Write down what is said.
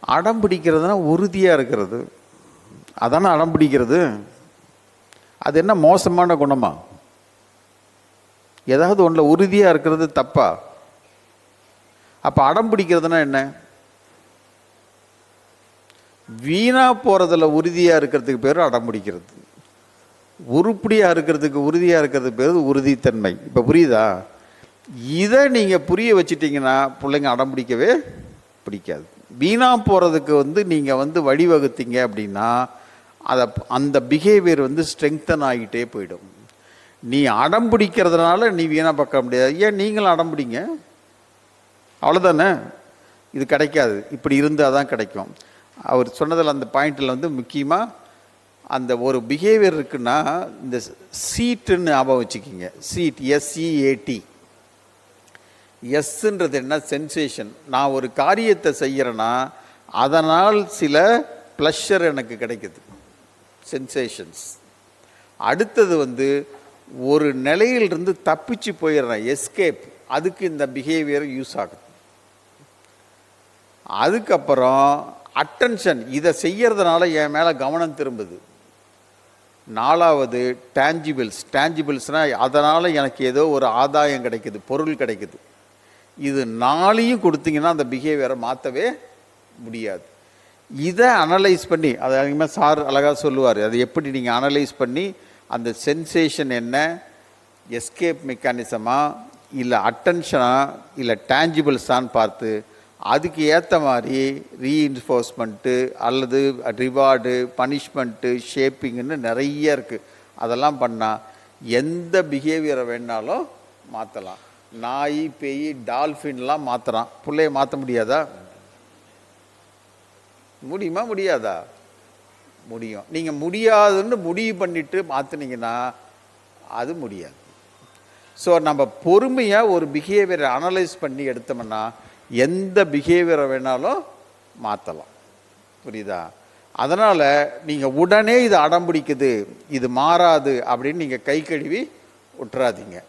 அடம் பிடிக்கிறதுனா உறுதியாக இருக்கிறது, அதானே அடம் பிடிக்கிறது. அது என்ன மோசமான குணமா? ஏதாவது ஒன்றில் உறுதியாக இருக்கிறது தப்பா? அப்போ அடம் பிடிக்கிறதுனா என்ன? வீணா போகிறதுல உறுதியாக இருக்கிறதுக்கு பேர் அடம் பிடிக்கிறது. உருப்படியாக இருக்கிறதுக்கு உறுதியாக இருக்கிறதுக்கு பேர் உறுதித்தன்மை. இப்போ புரியுதா? இதை நீங்கள் புரிய வச்சிட்டிங்கன்னா பிள்ளைங்க அடம் பிடிக்கவே பிடிக்காது. வீணா போகிறதுக்கு நீங்கள் வழிவகுத்தீங்க அப்படின்னா அந்த பிஹேவியர் ஸ்ட்ரெங்தன் ஆகிட்டே போயிடும். நீ அடம் பிடிக்கிறதுனால நீ வீணாக பார்க்க முடியாது. ஏன் நீங்களும் அடம் பிடிங்க, அவ்வளோதானே. இது கிடைக்காது, இப்படி இருந்தால் தான் கிடைக்கும். அவர் சொன்னதில் அந்த பாயிண்டில் முக்கியமாக அந்த ஒரு பிஹேவியர் இருக்குன்னா இந்த சீட்டுன்னு ஞாபகம் வச்சுக்கிங்க. Seat, SEAT. எஸ்ன்றது என்ன? சென்சேஷன். நான் ஒரு காரியத்தை செய்கிறேன்னா அதனால் சில ப்ளஷர் எனக்கு கிடைக்குது, சென்சேஷன்ஸ். அடுத்தது ஒரு நிலையிலிருந்து தப்பிச்சு போயிடுறேன், எஸ்கேப். அதுக்கு இந்த பிஹேவியர் யூஸ் ஆகுது. அதுக்கப்புறம் அட்டென்ஷன், இதை செய்யறதுனால என் மேலே கவனம் திரும்புது. நாலாவது டேஞ்சிபிள்ஸ். டேஞ்சிபிள்ஸ்னால் அதனால் எனக்கு ஏதோ ஒரு ஆதாயம் கிடைக்குது, பொருள் கிடைக்குது. இது நாளையும் கொடுத்தீங்கன்னா அந்த பிஹேவியரை மாற்றவே முடியாது. இதை அனலைஸ் பண்ணி, அது அதிகமாக சார் அழகாக சொல்லுவார், அது எப்படி நீங்கள் அனலைஸ் பண்ணி அந்த சென்சேஷன் என்ன, எஸ்கேப் மெக்கானிசமா இல்லை அட்டென்ஷனா இல்லை டேஞ்சிபிள்ஸான்னு பார்த்து அதுக்கு ஏற்ற மாதிரி ரீஇன்ஃபோர்ஸ்மெண்ட்டு அல்லது ரிவார்டு, பனிஷ்மெண்ட்டு, ஷேப்பிங்னு நிறைய இருக்குது. அதெல்லாம் பண்ணால் எந்த பிஹேவியரை வேணாலும் மாற்றலாம். நாய், பேய், டால்ஃபின்லாம் மாற்றுறான், பிள்ளைய மாற்ற முடியாதா? முடியுமா? முடியாதா? முடியும். நீங்கள் முடியாதுன்னு முடிவு பண்ணிவிட்டு மாற்றினீங்கன்னா அது முடியாது. ஸோ நம்ம பொறுமையாக ஒரு பிஹேவியரை அனலைஸ் பண்ணி எடுத்தோம்னா எந்த பிஹேவியரை வேணாலும் மாற்றலாம். புரியுதா? அதனால் நீங்கள் உடனே இது அடம் பிடிக்குது, இது மாறாது அப்படின்னு நீங்கள் கை கழுவி விட்டுறாதீங்க.